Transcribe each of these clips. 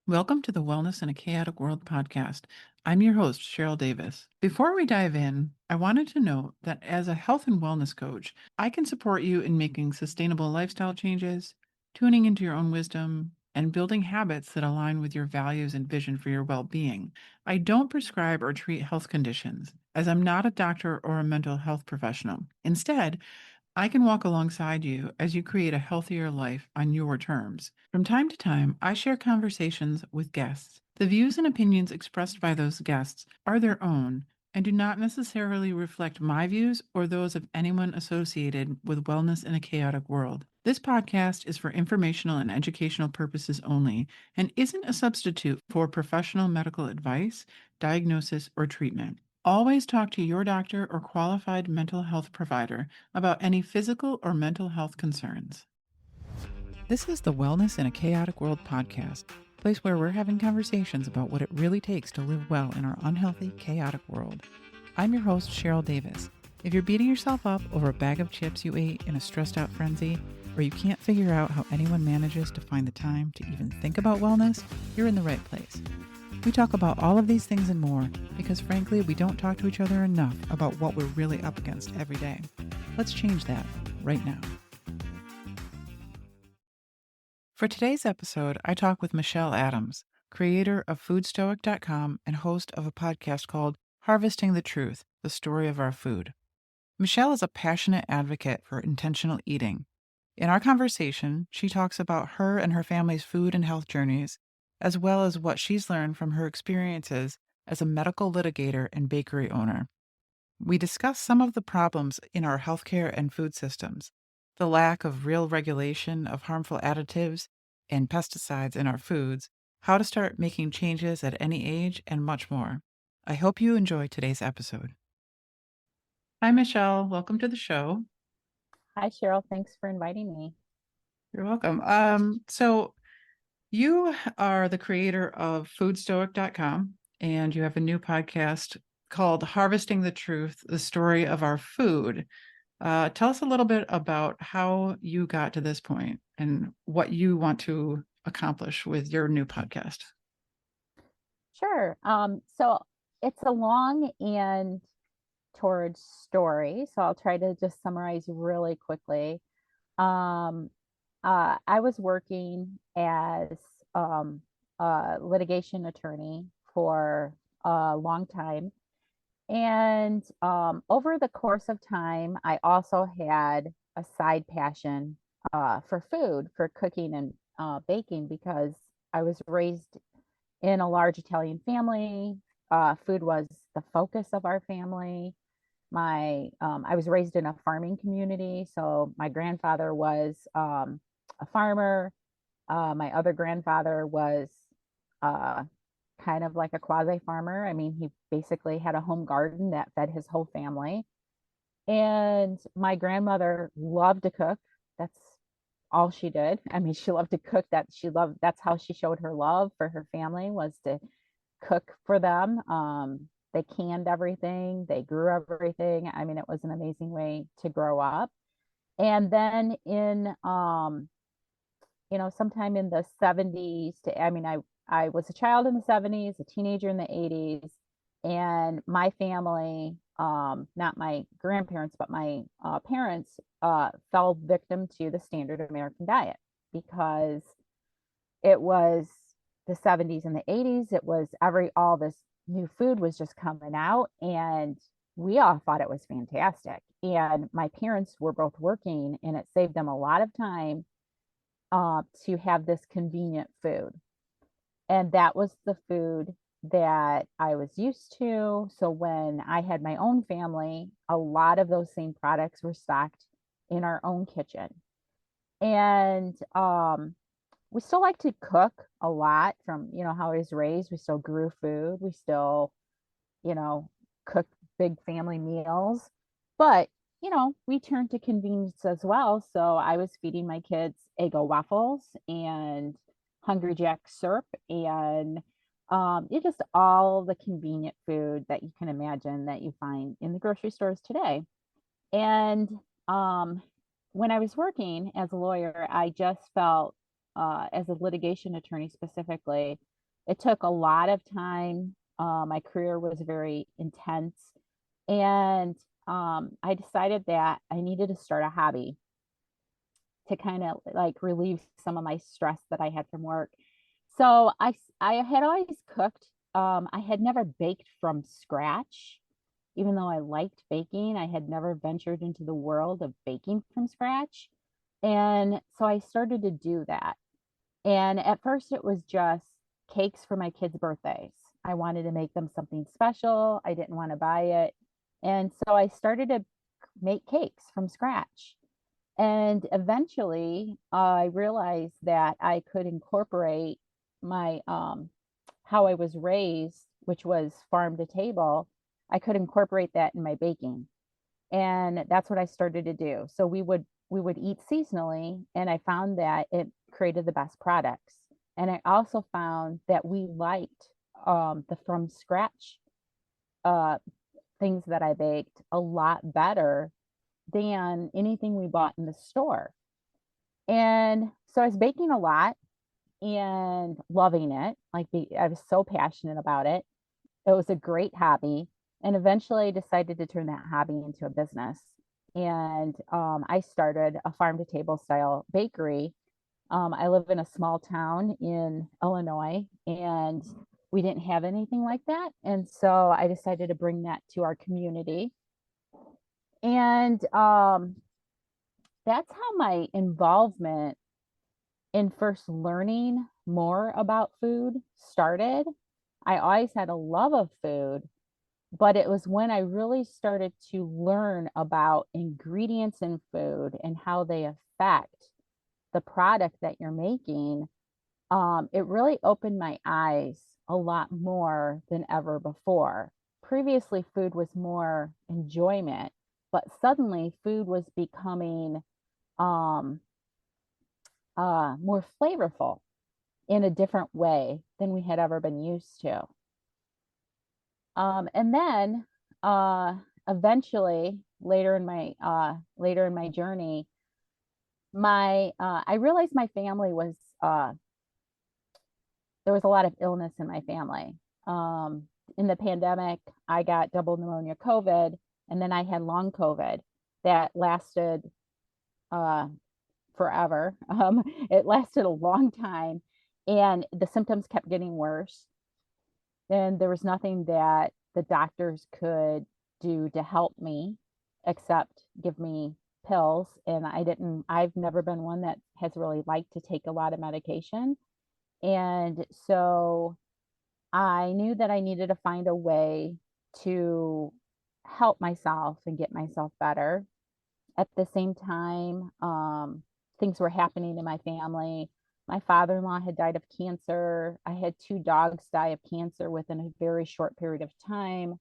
Welcome to the Wellness in a Chaotic World podcast. I'm your host, Cheryl Davis. Before we dive in, I wanted to note that as a health and wellness coach, I can support you in making sustainable lifestyle changes, tuning into your own wisdom, and building habits that align with your values and vision for your well being. I don't prescribe or treat health conditions, as I'm not a doctor or a mental health professional. Instead, I can walk alongside you as you create a healthier life on your terms. From time to time, I share conversations with guests. The views and opinions expressed by those guests are their own and do not necessarily reflect my views or those of anyone associated with wellness in a chaotic world. This podcast is for informational and educational purposes only and isn't a substitute for professional medical advice, diagnosis, or treatment. Always talk to your doctor or qualified mental health provider about any physical or mental health concerns. This is the Wellness in a Chaotic World podcast, a place where we're having conversations about what it really takes to live well in our unhealthy, chaotic world. I'm your host, Cheryl Davis. If you're beating yourself up over a bag of chips you ate in a stressed out frenzy, or you can't figure out how anyone manages to find the time to even think about wellness, you're in the right place. We talk about all of these things and more because, frankly, we don't talk to each other enough about what we're really up against every day. Let's change that right now. For today's episode, I talk with Michelle Adams, creator of foodstoic.com and host of a podcast called Harvesting the Truth, the Story of Our Food. Michelle is a passionate advocate for intentional eating. In our conversation, she talks about her and her family's food and health journeys, as well as what she's learned from her experiences as a medical litigator and bakery owner. We discuss some of the problems in our healthcare and food systems, the lack of real regulation of harmful additives and pesticides in our foods, how to start making changes at any age, and much more. I hope you enjoy today's episode. Hi, Michelle. Welcome to the show. Hi, Cheryl. Thanks for inviting me. You're welcome. So you are the creator of foodstoic.com, and you have a new podcast called Harvesting the Truth, the Story of Our Food. Tell us a little bit about how you got to this point and what you want to accomplish with your new podcast. Sure. So it's a long and torrid story. So I'll try to just summarize really quickly. Um, I was working as a litigation attorney for a long time. And over the course of time, I also had a side passion for food, for cooking and baking, because I was raised in a large Italian family. Food was the focus of our family. I was raised in a farming community, so my grandfather was a farmer. My other grandfather was uh, kind of like a quasi farmer. I mean, he basically had a home garden that fed his whole family. And my grandmother loved to cook. That's all she did. I mean, she loved to cook. That's how she showed her love for her family, was to cook for them. They canned everything, they grew everything. I mean, it was an amazing way to grow up. And then sometime in the 70s I was a child in the 70s, a teenager in the 80s, and my family, not my grandparents, but my parents, fell victim to the standard American diet, because it was the 70s and the 80s. It was all this new food was just coming out, and we all thought it was fantastic. And my parents were both working, and it saved them a lot of time to have this convenient food. And that was the food that I was used to. So when I had my own family, a lot of those same products were stocked in our own kitchen. And we still like to cook a lot, from how I was raised. We still grew food. We still, you know, cook big family meals. But we turned to convenience as well. So I was feeding my kids Eggo waffles and Hungry Jack syrup, and it's just all the convenient food that you can imagine that you find in the grocery stores today. And um, when I was working as a lawyer, I just felt, as a litigation attorney specifically, It took a lot of time. My career was very intense. And I decided that I needed to start a hobby to kind of like relieve some of my stress that I had from work. So I had always cooked. I had never baked from scratch. Even though I liked baking, I had never ventured into the world of baking from scratch. And so I started to do that. And at first, it was just cakes for my kids' birthdays. I wanted to make them something special. I didn't want to buy it. And so I started to make cakes from scratch. And eventually, I realized that I could incorporate my how I was raised, which was farm to table. I could incorporate that in my baking, and that's what I started to do. So we would eat seasonally, and I found that it created the best products. And I also found that we liked the from scratch uh, things that I baked a lot better than anything we bought in the store. And so I was baking a lot and loving it. I was so passionate about it. It was a great hobby. And eventually I decided to turn that hobby into a business. And I started a farm to table style bakery. I live in a small town in Illinois, and we didn't have anything like that. And so I decided to bring that to our community. And that's how my involvement in first learning more about food started. I always had a love of food, but it was when I really started to learn about ingredients in food and how they affect the product that you're making. It really opened my eyes a lot more than ever before. Previously, food was more enjoyment, but suddenly food was becoming um, more flavorful in a different way than we had ever been used to. And then eventually, later in my journey, my I realized my family was there was a lot of illness in my family. Um, in the pandemic, I got double pneumonia COVID, and then I had long COVID that lasted uh, forever. It lasted a long time, and the symptoms kept getting worse. And there was nothing that the doctors could do to help me except give me pills. And I've never been one that has really liked to take a lot of medication. And so I knew that I needed to find a way to help myself and get myself better. At the same time, things were happening in my family. My father-in-law had died of cancer. I had two dogs die of cancer within a very short period of time.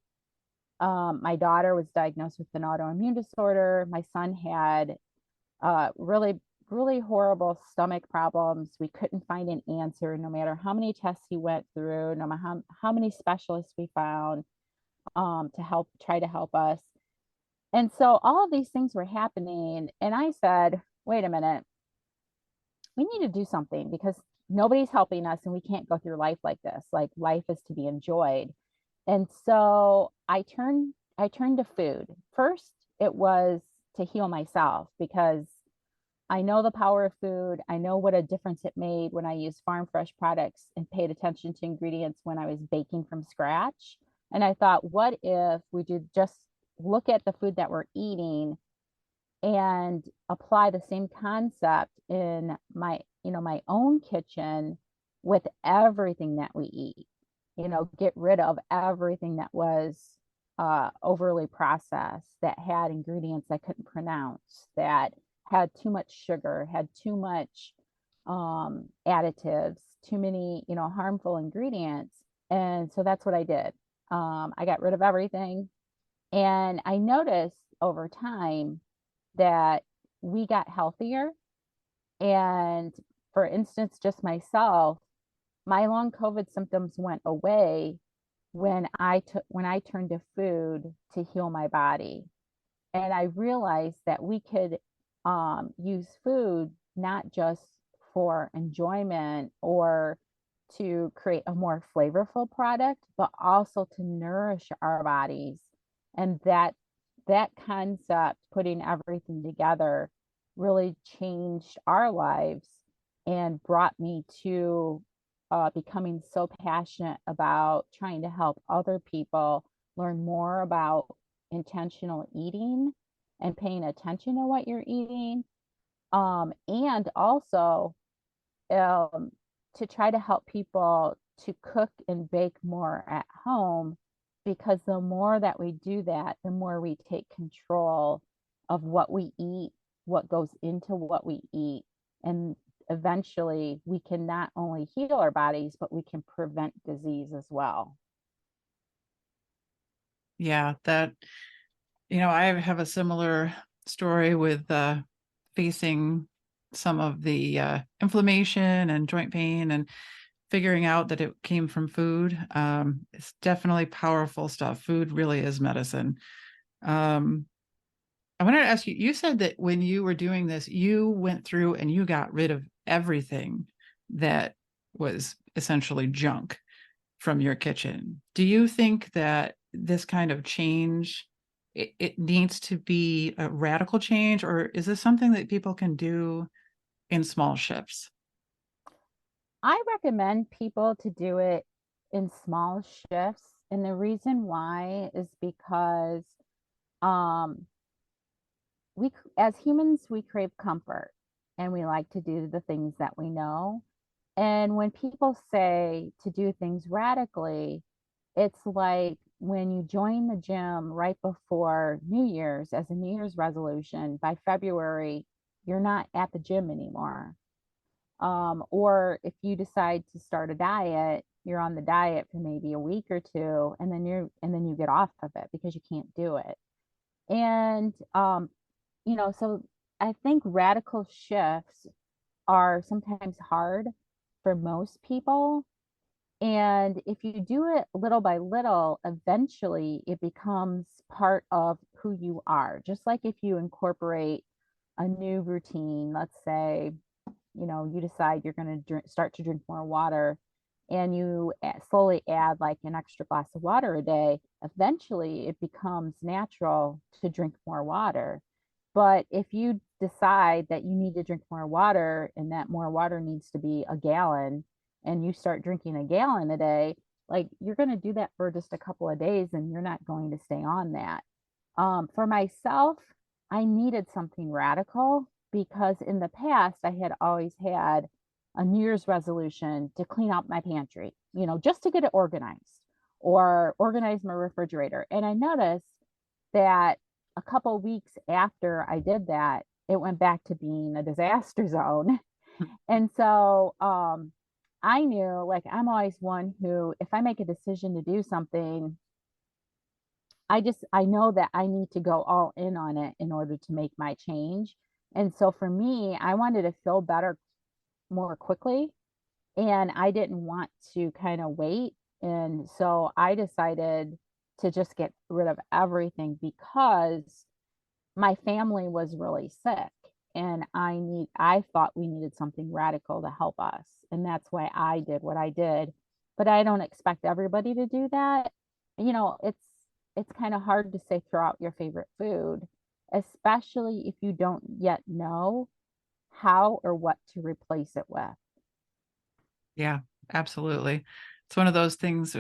My daughter was diagnosed with an autoimmune disorder. My son had really, really horrible stomach problems. We couldn't find an answer, no matter how many tests he went through, no matter how many specialists we found to help try to help us. And so all of these things were happening. And I said, wait a minute, we need to do something because nobody's helping us and we can't go through life like this. Like life is to be enjoyed. And so I turned to food. First, it was to heal myself because I know the power of food. I know what a difference it made when I used farm fresh products and paid attention to ingredients when I was baking from scratch. And I thought, what if we did just look at the food that we're eating and apply the same concept in my own kitchen with everything that we eat. Get rid of everything that was overly processed, that had ingredients I couldn't pronounce, that had too much sugar, had too much additives, too many, harmful ingredients. And so that's what I did. I got rid of everything. And I noticed over time that we got healthier. And for instance, just myself, my long COVID symptoms went away when I turned to food to heal my body. And I realized that we could use food not just for enjoyment or to create a more flavorful product, but also to nourish our bodies. And that concept, putting everything together, really changed our lives and brought me to becoming so passionate about trying to help other people learn more about intentional eating and paying attention to what you're eating. And also um, to try to help people to cook and bake more at home, because the more that we do that, the more we take control of what we eat, what goes into what we eat, and eventually we can not only heal our bodies, but we can prevent disease as well. Yeah, that, I have a similar story with facing some of the inflammation and joint pain and figuring out that it came from food. It's definitely powerful stuff. Food really is medicine. Um, I wanted to ask you, you said that when you were doing this, you went through and you got rid of everything that was essentially junk from your kitchen. Do you think that this kind of change, it needs to be a radical change, or is this something that people can do in small shifts? I recommend people to do it in small shifts. And the reason why is because um, we as humans we crave comfort and we like to do the things that we know. And when people say to do things radically, it's like when you join the gym right before New Year's as a New Year's resolution, by February you're not at the gym anymore. Or if you decide to start a diet, you're on the diet for maybe a week or two, and then you get off of it because you can't do it. And so I think radical shifts are sometimes hard for most people. And if you do it little by little, eventually it becomes part of who you are. Just like if you incorporate a new routine, let's say, you decide you're going to start to drink more water, and you slowly add like an extra glass of water a day, eventually it becomes natural to drink more water. But if you decide that you need to drink more water and that more water needs to be a gallon, and you start drinking a gallon a day, like you're going to do that for just a couple of days and you're not going to stay on that. For myself, I needed something radical because in the past I had always had a New Year's resolution to clean out my pantry, just to get it organized or organize my refrigerator. And I noticed that a couple weeks after I did that, it went back to being a disaster zone. And so I knew, like, I'm always one who, if I make a decision to do something, I know that I need to go all in on it in order to make my change. And so for me, I wanted to feel better more quickly, and I didn't want to kind of wait. And so I decided to just get rid of everything because my family was really sick, and I thought we needed something radical to help us. And that's why I did what I did. But I don't expect everybody to do that. It's kind of hard to say throw out your favorite food, especially if you don't yet know how or what to replace it with. Yeah, absolutely. It's one of those things,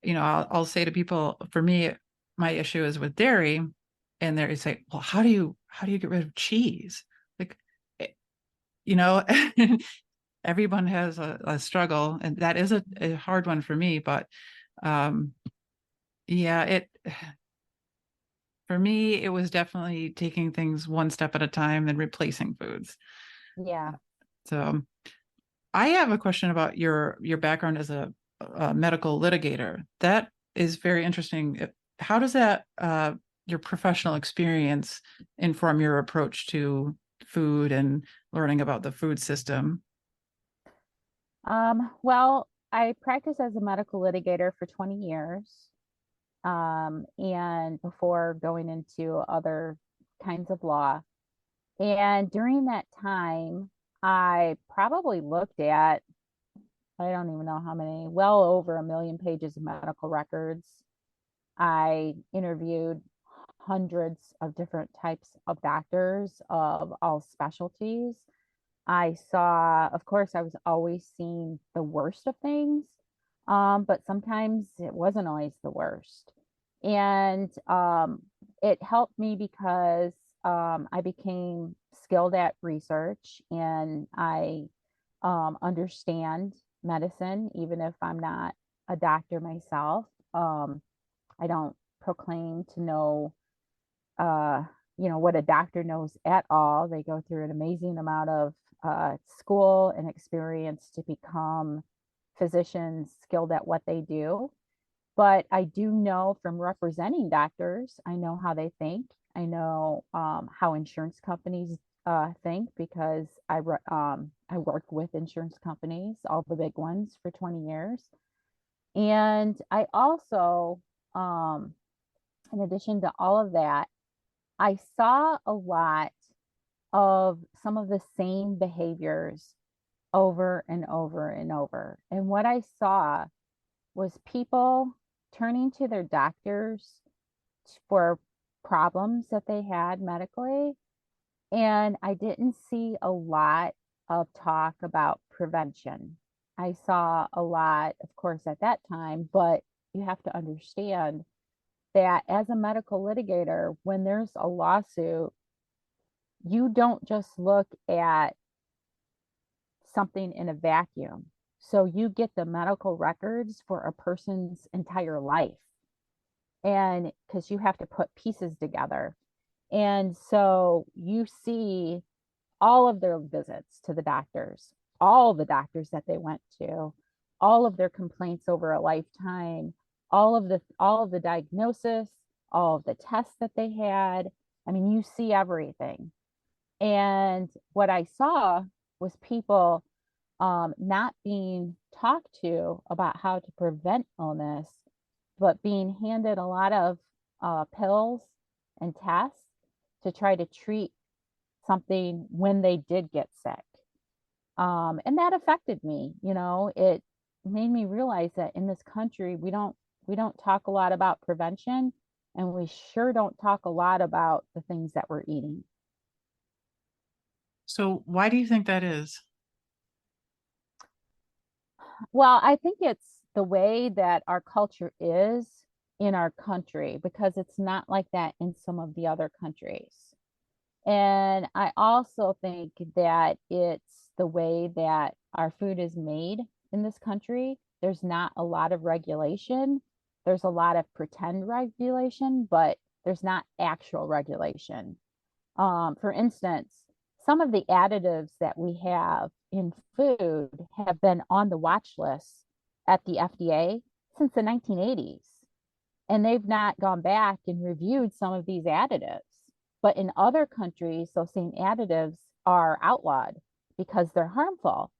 I'll say to people, for me, my issue is with dairy, and they say, well, how do you get rid of cheese? Like, eh, you know, everyone has a struggle, and that is a hard one for me, but um, yeah, for me, it was definitely taking things one step at a time and replacing foods. Yeah. So I have a question about your background as a medical litigator. That is very interesting. How does that your professional experience inform your approach to food and learning about the food system? Well, I practiced as a medical litigator for 20 years. And before going into other kinds of law. And during that time, I probably looked at I don't even know how many, well over a million pages of medical records. I interviewed hundreds of different types of doctors of all specialties. I saw, of course, I was always seeing the worst of things, but sometimes it wasn't always the worst. And it helped me because I became skilled at research and I understand medicine, even if I'm not a doctor myself. I don't proclaim to know uh, what a doctor knows at all. They go through an amazing amount of school and experience to become physicians skilled at what they do. But I do know from representing doctors, I know how they think. I know how insurance companies think because I worked with insurance companies, all the big ones, for 20 years. And I also, in addition to all of that, I saw a lot of some of the same behaviors over and over and over. And what I saw was people turning to their doctors for problems that they had medically. And I didn't see a lot of talk about prevention. I saw a lot, of course, at that time, but you have to understand that as a medical litigator, when there's a lawsuit, you don't just look at something in a vacuum. So you get the medical records for a person's entire life. And because you have to put pieces together. And so you see all of their visits to the doctors, all the doctors that they went to, all of their complaints over a lifetime, all of the diagnosis, all of the tests that they had. I mean, you see everything. And what I saw was people not being talked to about how to prevent illness, but being handed a lot of pills and tests to try to treat something when they did get sick. And that affected me. It made me realize that in this country we don't talk a lot about prevention, and we sure don't talk a lot about the things that we're eating. So why do you think that is? Well, I think it's the way that our culture is in our country because it's not like that in some of the other countries. And I also think that it's the way that our food is made in this country. There's not a lot of regulation. There's a lot of pretend regulation, but there's not actual regulation. For instance, some of the additives that we have in food have been on the watch list at the FDA since the 1980s, and they've not gone back and reviewed some of these additives. But in other countries, those same additives are outlawed because they're harmful.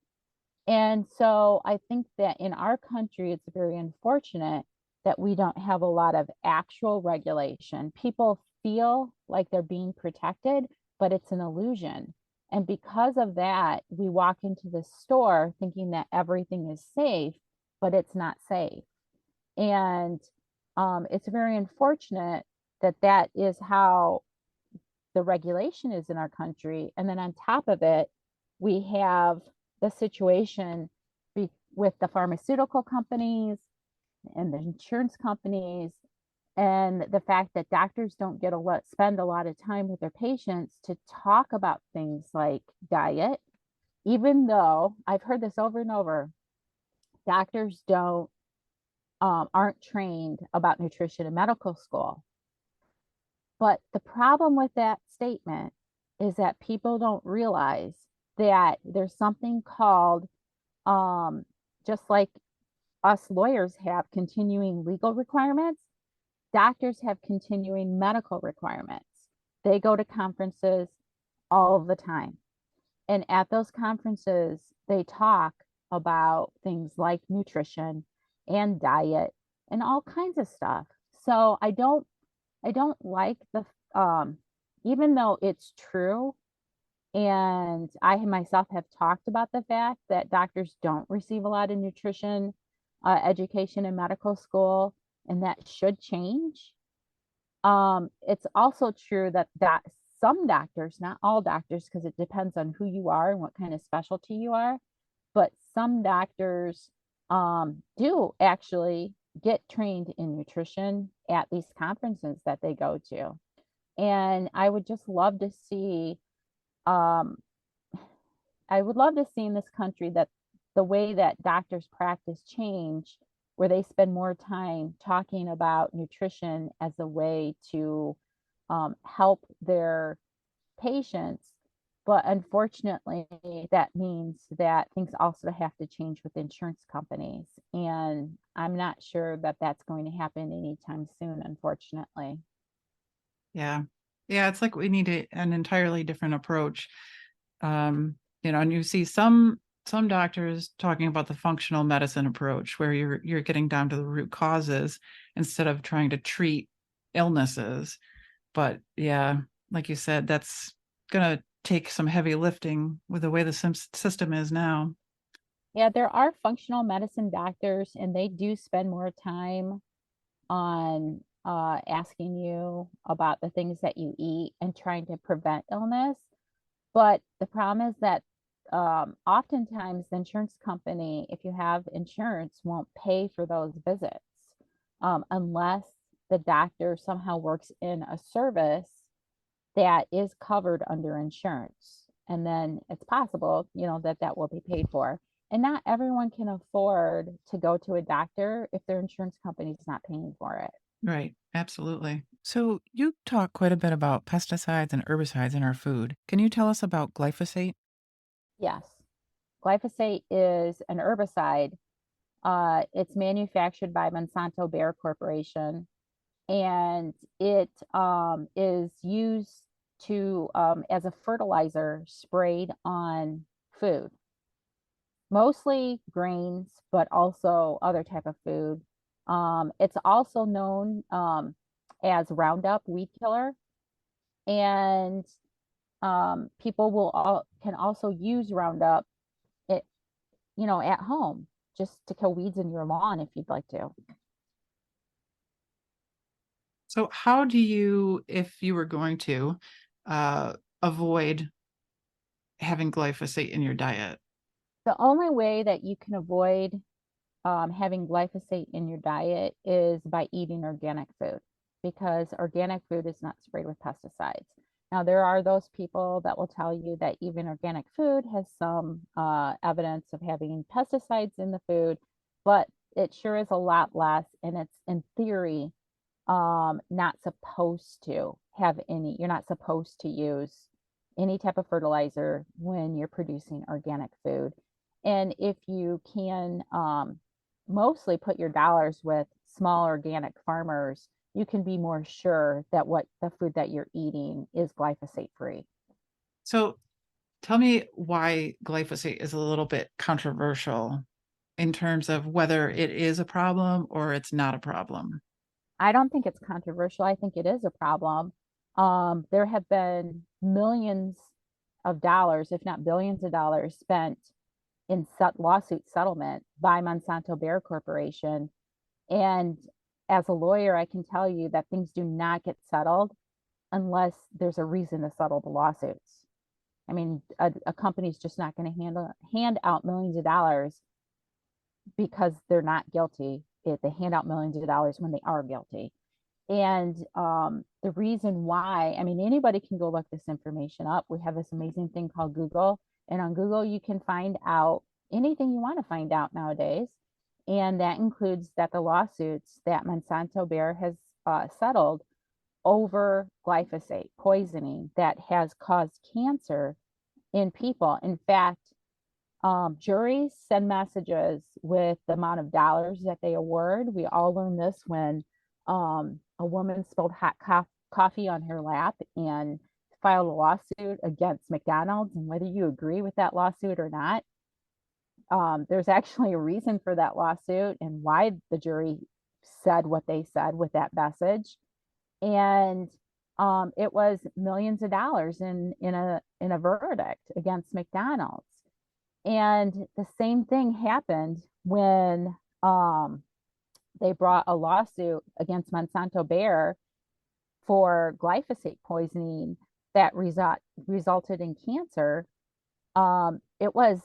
And so I think that in our country, it's very unfortunate that we don't have a lot of actual regulation. People feel like they're being protected, but it's an illusion. And because of that, we walk into the store thinking that everything is safe, but it's not safe. And it's very unfortunate that that is how the regulation is in our country. And then on top of it, we have the situation with the pharmaceutical companies and the insurance companies, and the fact that doctors don't spend a lot of time with their patients to talk about things like diet, even though I've heard this over and over. Doctors don't aren't trained about nutrition in medical school. But the problem with that statement is that people don't realize that there's something called, just like us lawyers have continuing legal requirements, doctors have continuing medical requirements. They go to conferences all the time. And at those conferences, they talk about things like nutrition and diet and all kinds of stuff. So I don't like the even though it's true And I myself have talked about the fact that doctors don't receive a lot of nutrition education in medical school, and that should change. It's also true that some doctors, not all doctors, because it depends on who you are and what kind of specialty you are, but some doctors do actually get trained in nutrition at these conferences that they go to. And um, I would love to see in this country that the way that doctors practice change, where they spend more time talking about nutrition as a way to help their patients. But unfortunately, that means that things also have to change with insurance companies. And I'm not sure that that's going to happen anytime soon, unfortunately. Yeah. Yeah, it's like we need an entirely different approach. Um, and you see some doctors talking about the functional medicine approach where you're getting down to the root causes instead of trying to treat illnesses. But yeah, like you said, that's gonna take some heavy lifting with the way the system is now. Yeah, there are functional medicine doctors, and they do spend more time on asking you about the things that you eat and trying to prevent illness. But the problem is that oftentimes the insurance company, if you have insurance, won't pay for those visits unless the doctor somehow works in a service that is covered under insurance. And then it's possible, that that will be paid for. And not everyone can afford to go to a doctor if their insurance company is not paying for it. Right. Absolutely. So you talk quite a bit about pesticides and herbicides in our food. Can you tell us about glyphosate? Yes. Glyphosate is an herbicide. It's manufactured by Monsanto Bayer Corporation, and it is used to as a fertilizer sprayed on food, mostly grains, but also other type of food. It's also known as Roundup weed killer, and people can also use Roundup it at home just to kill weeds in your lawn if you'd like to. So how do you, if you were going to, avoid having glyphosate in your diet? The only way that you can avoid having glyphosate in your diet is by eating organic food, because organic food is not sprayed with pesticides. Now, there are those people that will tell you that even organic food has some evidence of having pesticides in the food, but it sure is a lot less. And it's in theory not supposed to have any, you're not supposed to use any type of fertilizer when you're producing organic food. And if you can mostly put your dollars with small organic farmers, you can be more sure that what the food that you're eating is glyphosate free. So tell me why glyphosate is a little bit controversial in terms of whether it is a problem or it's not a problem. I don't think it's controversial. I think it is a problem. There have been millions of dollars, if not billions of dollars, spent in lawsuit settlement by Monsanto Bayer Corporation. And as a lawyer, I can tell you that things do not get settled unless there's a reason to settle the lawsuits. I mean, a company's just not going to hand out millions of dollars because they're not guilty. They hand out millions of dollars when they are guilty. And the reason why, I mean, anybody can go look this information up. We have this amazing thing called Google. And on Google, you can find out anything you want to find out nowadays. And that includes that the lawsuits that Monsanto Bayer has settled over glyphosate poisoning that has caused cancer in people. In fact, juries send messages with the amount of dollars that they award. We all learned this when a woman spilled hot coffee on her lap and filed a lawsuit against McDonald's. And whether you agree with that lawsuit or not, there's actually a reason for that lawsuit and why the jury said what they said with that message. And it was millions of dollars in a verdict against McDonald's. And the same thing happened when they brought a lawsuit against Monsanto Bayer for glyphosate poisoning that resulted in cancer. It was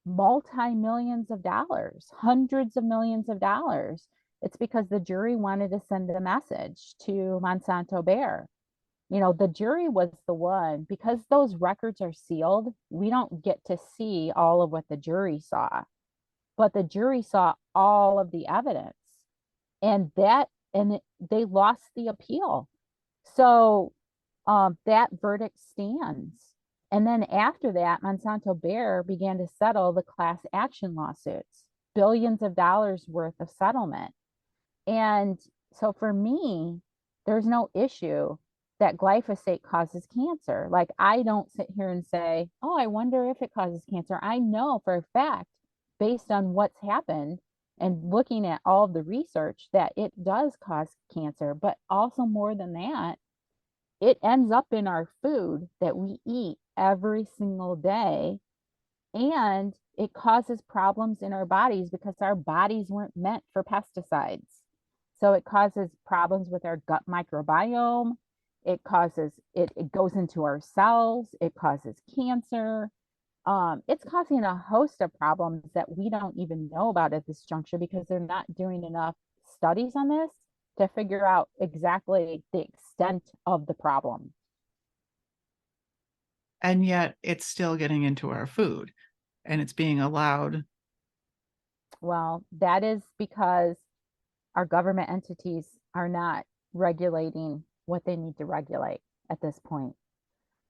multi-millions of dollars, hundreds of millions of dollars. It's because the jury wanted to send a message to Monsanto Bayer. The jury was the one, because those records are sealed, we don't get to see all of what the jury saw, but the jury saw all of the evidence, and they lost the appeal. So that verdict stands. And then after that, Monsanto Bayer began to settle the class action lawsuits, billions of dollars worth of settlement. And so for me, there's no issue that glyphosate causes cancer. Like, I don't sit here and say, oh, I wonder if it causes cancer. I know for a fact, based on what's happened and looking at all of the research, that it does cause cancer. But also, more than that, it ends up in our food that we eat every single day. And it causes problems in our bodies because our bodies weren't meant for pesticides. So it causes problems with our gut microbiome. It goes into our cells. It causes cancer. It's causing a host of problems that we don't even know about at this juncture because they're not doing enough studies on this to figure out exactly the extent of the problem. And yet it's still getting into our food and it's being allowed. Well, that is because our government entities are not regulating what they need to regulate at this point.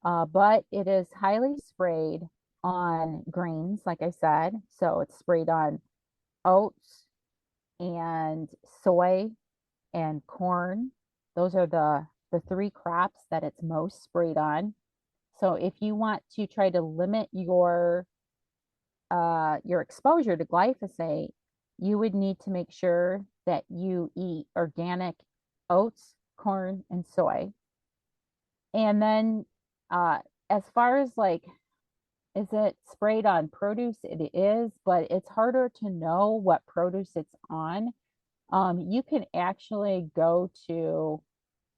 But it is highly sprayed on grains, like I said. So it's sprayed on oats and soy and corn. Those are the three crops that it's most sprayed on. So if you want to try to limit your exposure to glyphosate, you would need to make sure that you eat organic oats, corn, and soy. And then as far as like, is it sprayed on produce? It is, but it's harder to know what produce it's on. You can actually go to,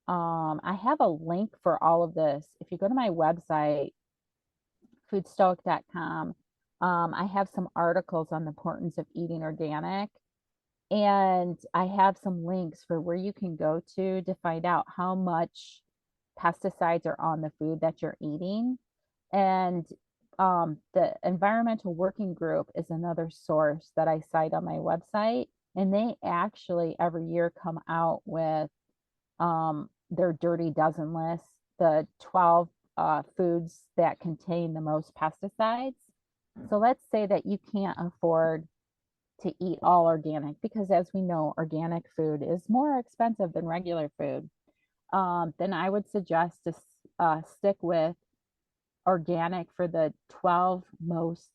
I have a link for all of this. If you go to my website, foodstoic.com, I have some articles on the importance of eating organic. And I have some links for where you can go to find out how much pesticides are on the food that you're eating. And the Environmental Working Group is another source that I cite on my website. And they actually every year come out with their Dirty Dozen list, the 12 foods that contain the most pesticides. So let's say that you can't afford to eat all organic because, as we know, organic food is more expensive than regular food. Then I would suggest to stick with organic for the 12 most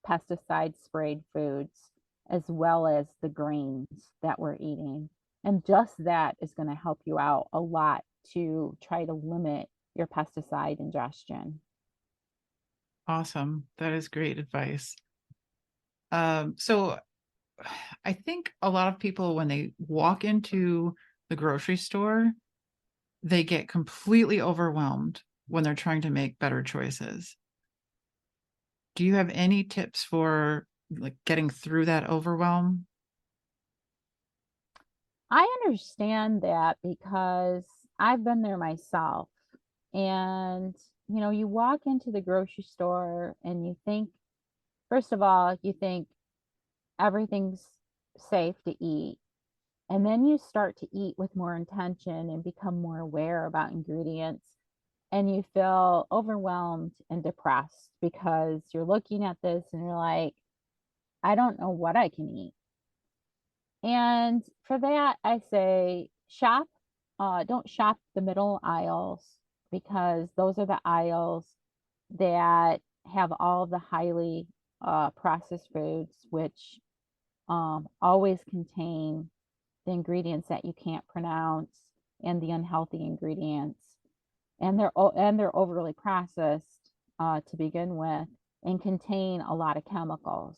pesticide sprayed foods, as well as the grains that we're eating. And just that is going to help you out a lot to try to limit your pesticide ingestion. Awesome. That is great advice. So I think a lot of people, when they walk into the grocery store, they get completely overwhelmed when they're trying to make better choices. Do you have any tips for like getting through that overwhelm? I understand that because I've been there myself. And, you walk into the grocery store and you think, first of all, you think everything's safe to eat. And then you start to eat with more intention and become more aware about ingredients. And you feel overwhelmed and depressed because you're looking at this and you're like, I don't know what I can eat. And for that, I say shop. Don't shop the middle aisles because those are the aisles that have all the highly processed foods, which always contain the ingredients that you can't pronounce and the unhealthy ingredients. and they're overly processed to begin with and contain a lot of chemicals.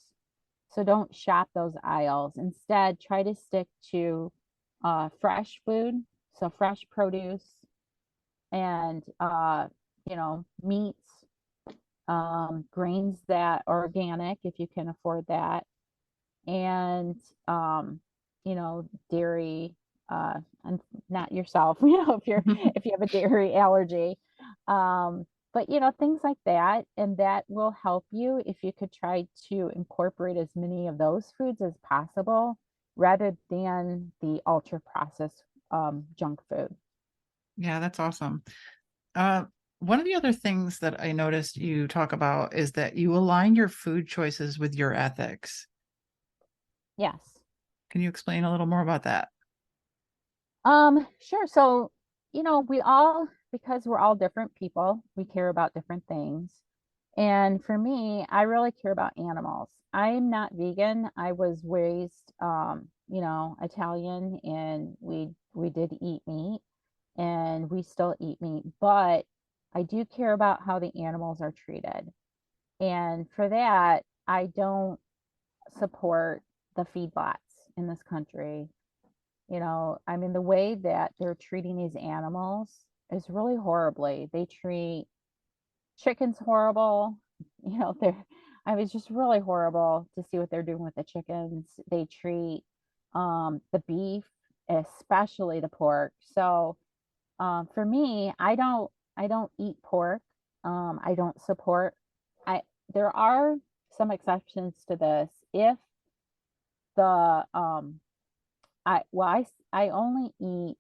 So don't shop those aisles. Instead, try to stick to fresh food, so fresh produce and meats, grains that are organic if you can afford that, and dairy, and not yourself, if you have a dairy allergy. But things like that, and that will help you if you could try to incorporate as many of those foods as possible rather than the ultra processed junk food. Yeah, that's awesome. Uh, one of the other things that I noticed you talk about is that you align your food choices with your ethics. Yes. Can you explain a little more about that? Sure. So, we all, because we're all different people, we care about different things. And for me, I really care about animals. I'm not vegan. I was raised, Italian, and we did eat meat, and we still eat meat, but I do care about how the animals are treated. And for that, I don't support the feedlots in this country. I mean, the way that they're treating these animals is really horribly. They treat chickens horrible. They're, I mean, it's just really horrible to see what they're doing with the chickens. They treat the beef, especially the pork. So for me, I don't eat pork. I don't support. I There are some exceptions to this. If the I only eat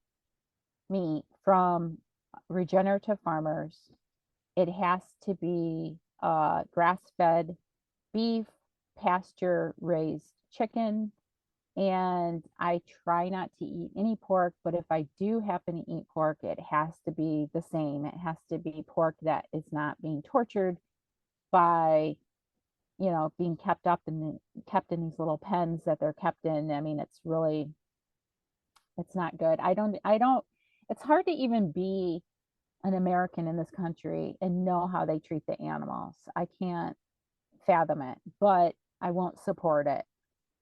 meat from regenerative farmers. It has to be grass-fed beef, pasture raised chicken, and I try not to eat any pork, but if I do happen to eat pork, it has to be the same. It has to be pork that is not being tortured by, being kept in these little pens that they're kept in. I mean, it's not good. I don't It's hard to even be an American in this country and know how they treat the animals. I can't fathom it, but I won't support it.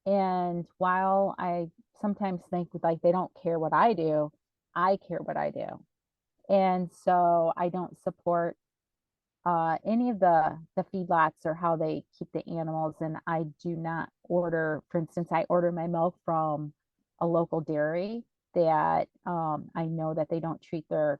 And while I sometimes think like they don't care what I do, I care what I do. And so I don't support any of the feedlots or how they keep the animals. And I do not order, for instance, I order my milk from a local dairy that I know that they don't treat their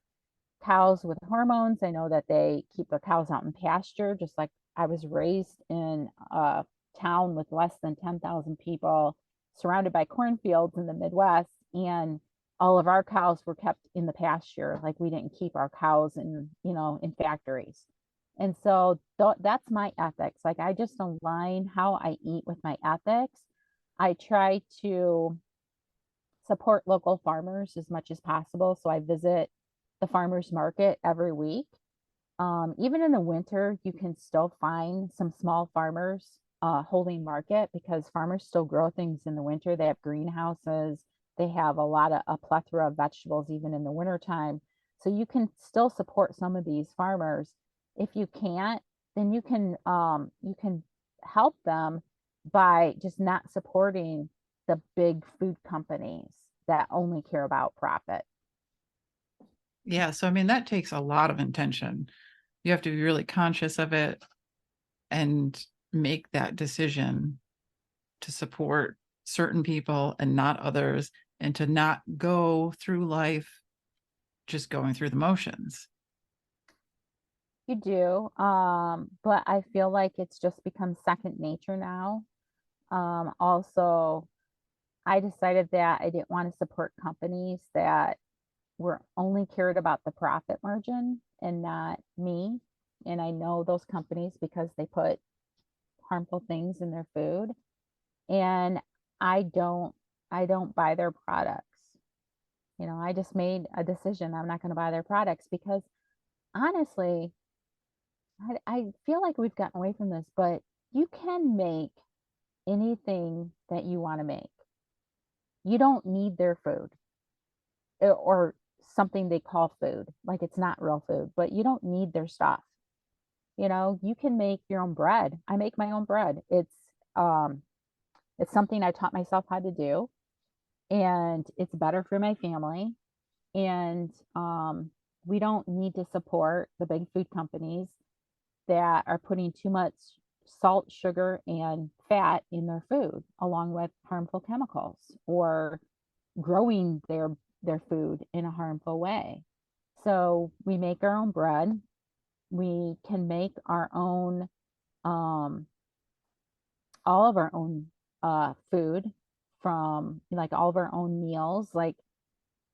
cows with hormones. I know that they keep their cows out in pasture, just like I was raised in a town with less than 10,000 people, surrounded by cornfields in the Midwest. And all of our cows were kept in the pasture. Like we didn't keep our cows in factories. And so that's my ethics. Like I just align how I eat with my ethics. I try to support local farmers as much as possible. So I visit the farmers market every week. Even in the winter, you can still find some small farmers holding market because farmers still grow things in the winter. They have greenhouses. They have a plethora of vegetables even in the wintertime. So you can still support some of these farmers. If you can't, then you can help them by just not supporting the big food companies that only care about profit. Yeah, so I mean, that takes a lot of intention. You have to be really conscious of it and make that decision to support certain people and not others, and to not go through life just going through the motions. You do, but I feel like it's just become second nature now. Also, I decided that I didn't want to support companies that were only cared about the profit margin and not me. And I know those companies because they put harmful things in their food. And I don't I don't buy their products. I just made a decision I'm not going to buy their products because honestly, I feel like we've gotten away from this, but you can make anything that you want to make. You don't need their food or something they call food. Like it's not real food, but you don't need their stuff. You can make your own bread. I make my own bread. Um it's something I taught myself how to do, and it's better for my family. And we don't need to support the big food companies that are putting too much salt, sugar, and fat in their food, along with harmful chemicals, or growing their food in a harmful way. So we make our own bread. We can make our own um, all of our own food, from like all of our own meals. Like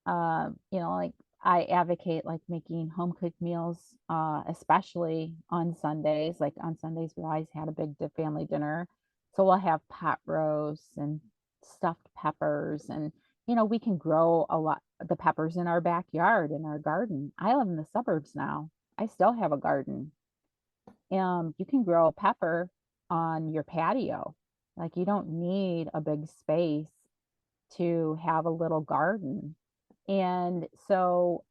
like I advocate like making home cooked meals, especially on Sundays. Like on Sundays, we always had a big family dinner. So we'll have pot roasts and stuffed peppers. And, we can grow a lot the peppers in our backyard, in our garden. I live in the suburbs now. I still have a garden. You can grow a pepper on your patio. Like you don't need a big space to have a little garden. And so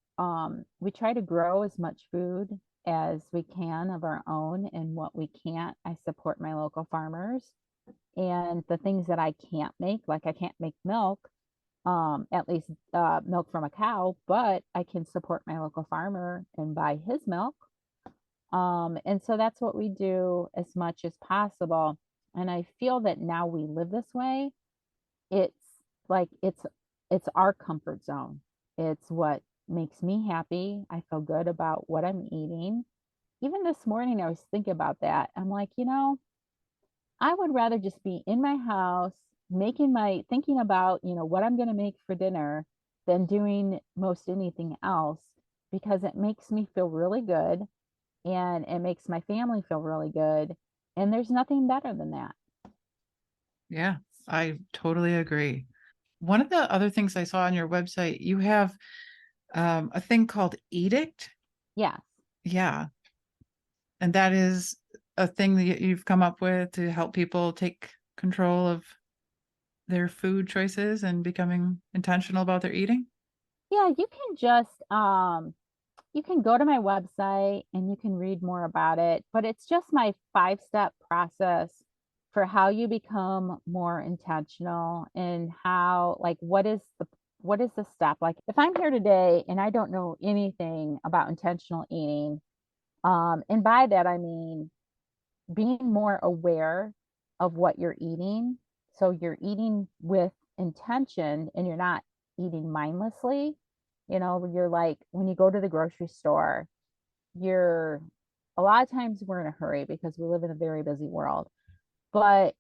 we try to grow as much food as we can of our own. And what we can't, I support my local farmers. And the things that I can't make, like I can't make milk, at least milk from a cow, but I can support my local farmer and buy his milk. And so that's what we do as much as possible. And I feel that now we live this way. It's like it's our comfort zone. It's what makes me happy. I feel good about what I'm eating. Even this morning, I was thinking about that. I'm like, I would rather just be in my house thinking about, what I'm going to make for dinner than doing most anything else, because it makes me feel really good and it makes my family feel really good. And there's nothing better than that. Yeah, I totally agree. One of the other things I saw on your website, you have a thing called Edict. Yes. Yeah. And that is a thing that you've come up with to help people take control of their food choices and becoming intentional about their eating. Yeah, you can go to my website and you can read more about it, but it's just my 5-step process for how you become more intentional, and how, like, what is the step? Like if I'm here today and I don't know anything about intentional eating, and by that I mean being more aware of what you're eating. So you're eating with intention and you're not eating mindlessly. You're like, when you go to the grocery store, you're a lot of times we're in a hurry because we live in a very busy world. But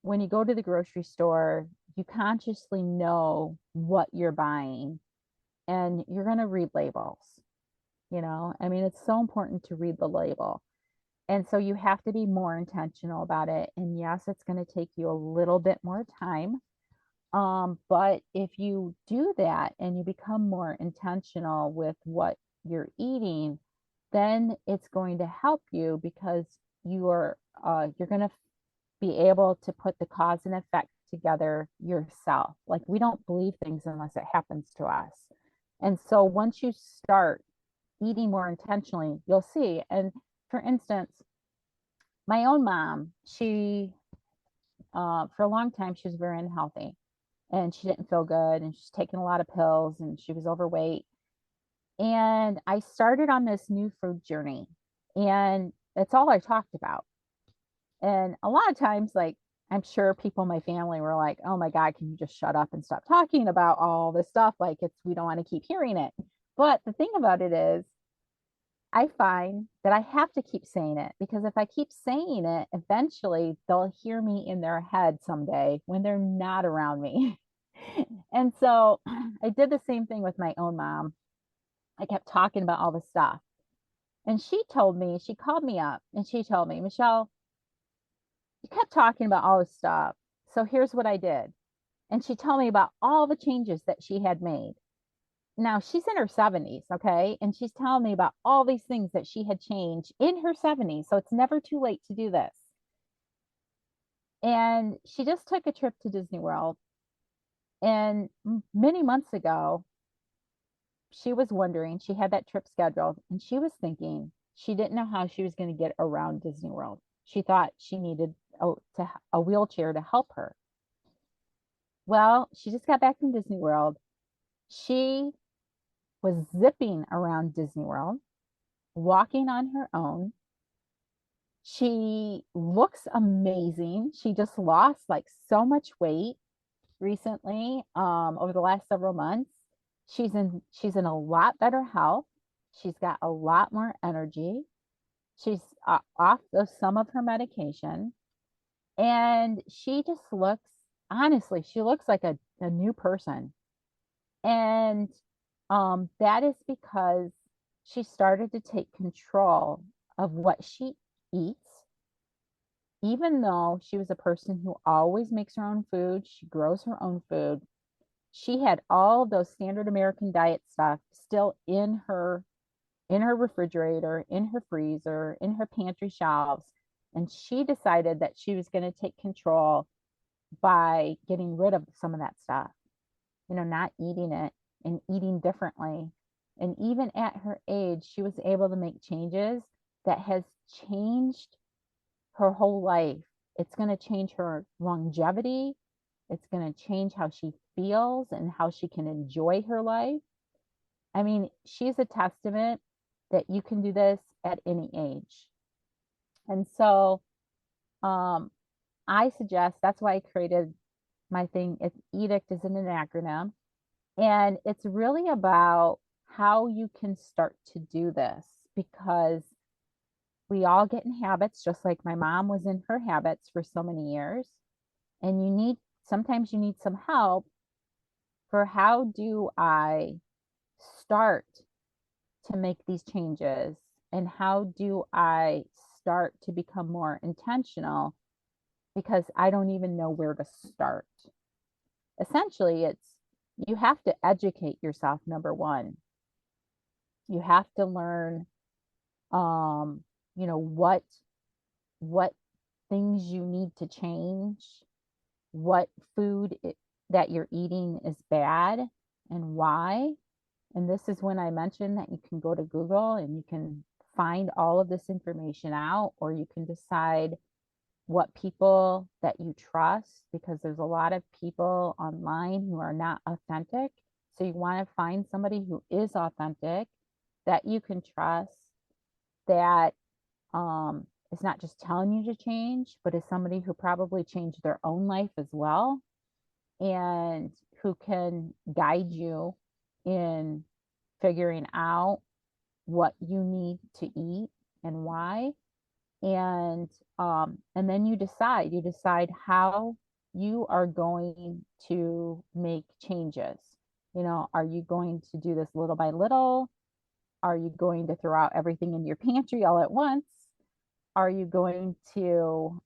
when you go to the grocery store, you consciously know what you're buying, and you're going to read labels. I mean, it's so important to read the label. And so you have to be more intentional about it. And yes, it's going to take you a little bit more time. But if you do that and you become more intentional with what you're eating, then it's going to help you, because you're going to be able to put the cause and effect together yourself. Like we don't believe things unless it happens to us. And so once you start eating more intentionally, you'll see. And for instance, my own mom, she for a long time she was very unhealthy, and she didn't feel good, and she's taking a lot of pills, and she was overweight. And I started on this new food journey, and that's all I talked about. And a lot of times, like, I'm sure people in my family were like, oh my God, can you just shut up and stop talking about all this stuff? Like, we don't want to keep hearing it. But the thing about it is, I find that I have to keep saying it, because if I keep saying it, eventually they'll hear me in their head someday when they're not around me. And so I did the same thing with my own mom. I kept talking about all the stuff. And she called me up and she told me, Michelle, you kept talking about all this stuff. So here's what I did. And she told me about all the changes that she had made. Now she's in her 70s, okay? And she's telling me about all these things that she had changed in her 70s. So it's never too late to do this. And she just took a trip to Disney World. And many months ago, she was wondering, she had that trip scheduled and she was thinking she didn't know how she was going to get around Disney World. She thought she needed a wheelchair to help her. Well, she just got back from Disney World. She was zipping around Disney World, walking on her own. She looks amazing. She just lost like so much weight recently, over the last several months. She's in a lot better health. She's got a lot more energy. She's off of some of her medication, and she just looks, honestly, she looks like a new person. And that is because she started to take control of what she eats. Even though she was a person who always makes her own food, she grows her own food. She had all of those standard American diet stuff still in her refrigerator, in her freezer, in her pantry shelves. And she decided that she was going to take control by getting rid of some of that stuff, not eating it and eating differently. And even at her age, she was able to make changes that has changed her whole life. It's going to change her longevity. It's going to change how she feels and how she can enjoy her life. I mean, she's a testament that you can do this at any age. And so um, I suggest that's why I created my thing. It's edict is an acronym. And it's really about how you can start to do this because we all get in habits, just like my mom was in her habits for so many years. And sometimes you need some help for how do I start to make these changes and how do I start to become more intentional because I don't even know where to start. Essentially, it's you have to educate yourself, number one. You have to learn um, what things you need to change, what that you're eating is bad and why. And this is when I mentioned that you can go to Google and you can find all of this information out, or you can decide what people that you trust because there's a lot of people online who are not authentic. So you want to find somebody who is authentic that you can trust, that is not just telling you to change, but is somebody who probably changed their own life as well and who can guide you in figuring out what you need to eat and why. And then you decide how you are going to make changes. Are you going to do this little by little? Are you going to throw out everything in your pantry all at once? Are you going to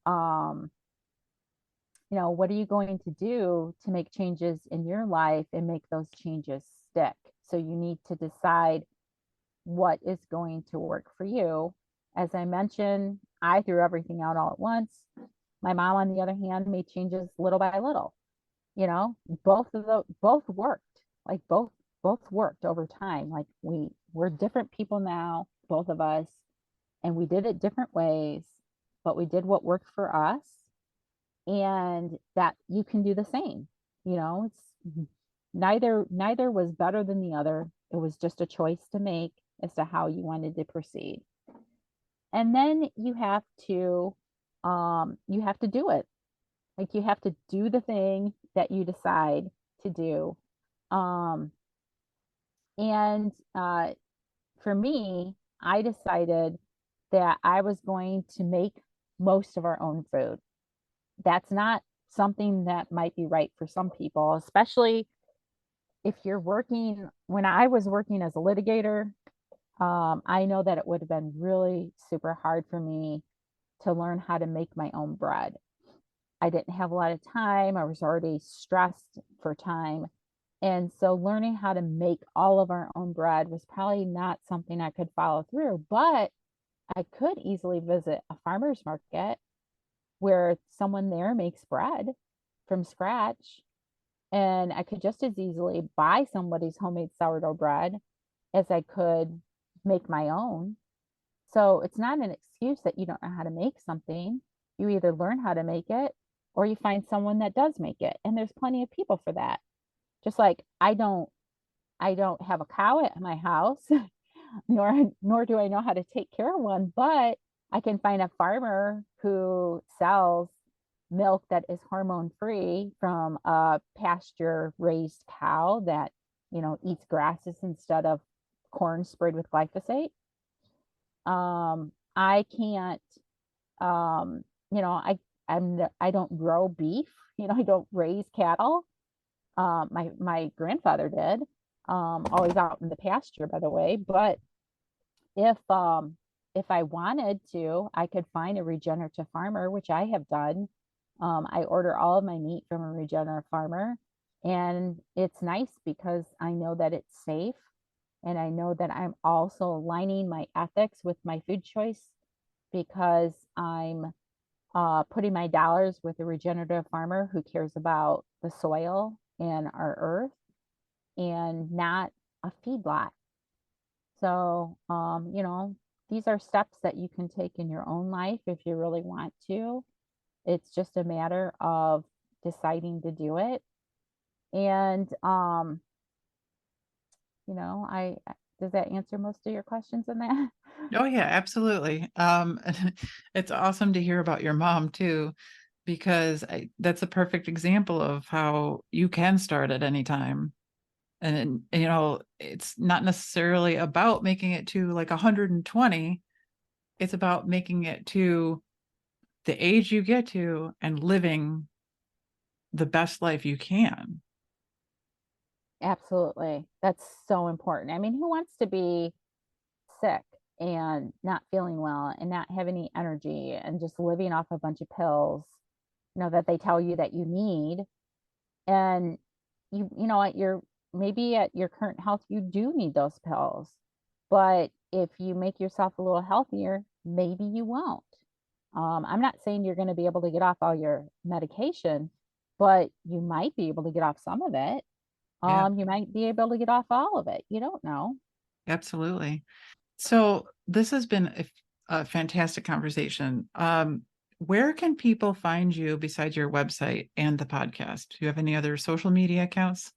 what are you going to do to make changes in your life and make those changes stick? So you need to decide what is going to work for you. As I mentioned, I threw everything out all at once. My mom, on the other hand, made changes little by little. You know, both worked. Like both worked over time. Like we're different people now, both of us, and we did it different ways, but we did what worked for us, and that you can do the same. It's neither was better than the other. It was just a choice to make as to how you wanted to proceed. And then you have to do it. Like you have to do the thing that you decide to do. Um, and for me, I decided that I was going to make most of our own food. That's not something that might be right for some people, especially if you're working. When I was working as a litigator, I know that it would have been really super hard for me to learn how to make my own bread. I didn't have a lot of time. I was already stressed for time. And so learning how to make all of our own bread was probably not something I could follow through, but I could easily visit a farmer's market where someone there makes bread from scratch. And I could just as easily buy somebody's homemade sourdough bread as I could make my own. So it's not an excuse that you don't know how to make something. You either learn how to make it or you find someone that does make it. And there's plenty of people for that. Just like I don't have a cow at my house, nor do I know how to take care of one, but I can find a farmer who sells milk that is hormone free from a pasture raised cow that, eats grasses instead of corn sprayed with glyphosate. I can't, um, I don't grow beef, I don't raise cattle. My grandfather did, always out in the pasture, by the way. But if um, if I wanted to, I could find a regenerative farmer, which I have done. I order all of my meat from a regenerative farmer, and it's nice because I know that it's safe, and I know that I'm also aligning my ethics with my food choice because I'm putting my dollars with a regenerative farmer who cares about the soil and our earth and not a feedlot. So, these are steps that you can take in your own life if you really want to. It's just a matter of deciding to do it. And, I does that answer most of your questions in that? Oh yeah, absolutely. It's awesome to hear about your mom too, because that's a perfect example of how you can start at any time. And it's not necessarily about making it to like 120. It's about making it to the age you get to and living the best life you can. Absolutely. That's so important. I mean, who wants to be sick and not feeling well and not have any energy and just living off a bunch of pills, that they tell you that you need? And at your maybe at your current health, you do need those pills. But if you make yourself a little healthier, maybe you won't. I'm not saying you're going to be able to get off all your medication, but you might be able to get off some of it. Yeah, You might be able to get off all of it. You don't know. absolutely. So this has been a fantastic conversation. Where can people find you besides your website and the podcast? Do you have any other social media accounts?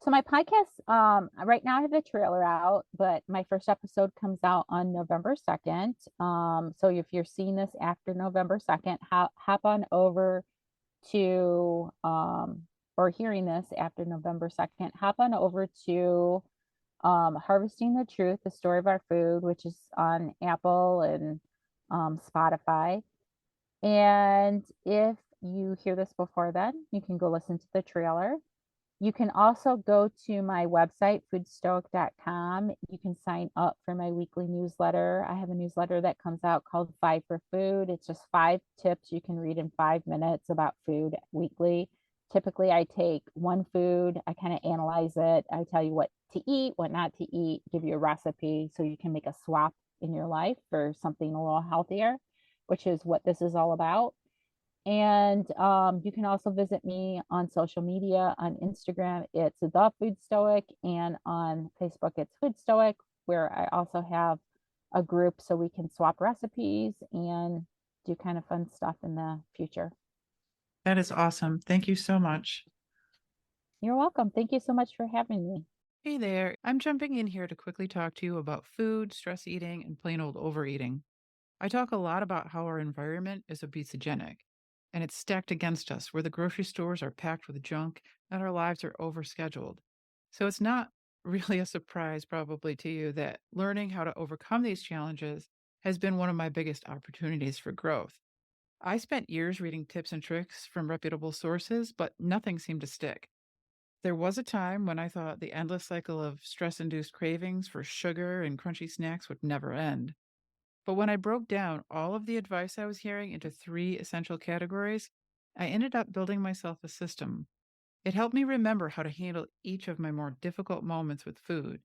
So my podcast, right now I have the trailer out, but my first episode comes out on November 2nd. So if you're seeing this after November 2nd, hop on over to, or hearing this after November 2nd, hop on over to Harvesting the Truth, the Story of Our Food, which is on Apple and Spotify. And if you hear this before then, you can go listen to the trailer. You can also go to my website, foodstoic.com. You can sign up for my weekly newsletter. I have a newsletter that comes out called Five for Food. It's just 5 tips you can read in 5 minutes about food weekly. Typically, I take one food, I kind of analyze it. I tell you what to eat, what not to eat, give you a recipe so you can make a swap in your life for something a little healthier, which is what this is all about. And you can also visit me on social media. On Instagram, it's The Food Stoic, and on Facebook, it's Food Stoic, where I also have a group so we can swap recipes and do kind of fun stuff in the future. That is awesome. Thank you so much. You're welcome. Thank you so much for having me. Hey there. I'm jumping in here to quickly talk to you about food, stress eating, and plain old overeating. I talk a lot about how our environment is obesogenic and it's stacked against us, where the grocery stores are packed with junk and our lives are overscheduled. So it's not really a surprise, probably, to you that learning how to overcome these challenges has been one of my biggest opportunities for growth. I spent years reading tips and tricks from reputable sources, but nothing seemed to stick. There was a time when I thought the endless cycle of stress induced cravings for sugar and crunchy snacks would never end. But when I broke down all of the advice I was hearing into 3 essential categories, I ended up building myself a system. It helped me remember how to handle each of my more difficult moments with food.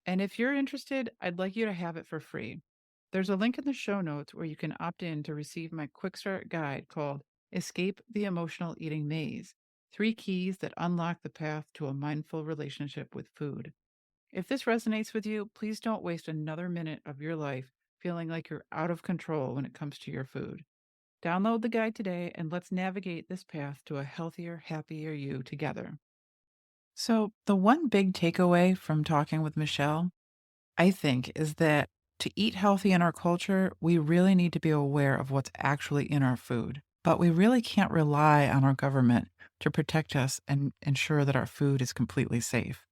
And if you're interested, I'd like you to have it for free. There's a link in the show notes where you can opt in to receive my quick start guide called Escape the Emotional Eating Maze: 3 Keys that Unlock the Path to a Mindful Relationship with Food. If this resonates with you, please don't waste another minute of your life feeling like you're out of control when it comes to your food. Download the guide today and let's navigate this path to a healthier, happier you together. So, the one big takeaway from talking with Michelle, I think, is that to eat healthy in our culture, we really need to be aware of what's actually in our food. But we really can't rely on our government to protect us and ensure that our food is completely safe.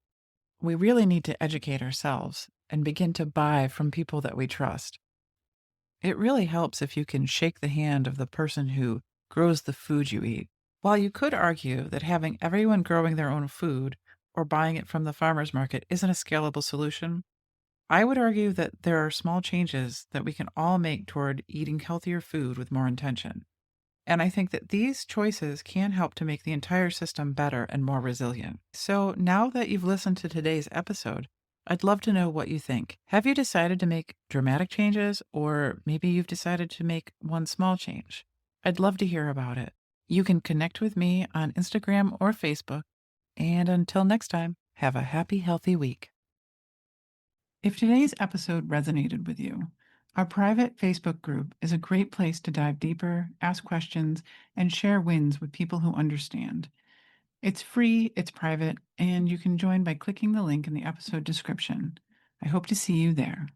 We really need to educate ourselves and begin to buy from people that we trust. It really helps if you can shake the hand of the person who grows the food you eat. While you could argue that having everyone growing their own food or buying it from the farmer's market isn't a scalable solution, I would argue that there are small changes that we can all make toward eating healthier food with more intention. And I think that these choices can help to make the entire system better and more resilient. So now that you've listened to today's episode, I'd love to know what you think. Have you decided to make dramatic changes, or maybe you've decided to make one small change? I'd love to hear about it. You can connect with me on Instagram or Facebook. And until next time, have a happy, healthy week. If today's episode resonated with you, our private Facebook group is a great place to dive deeper, ask questions, and share wins with people who understand. It's free, it's private, and you can join by clicking the link in the episode description. I hope to see you there.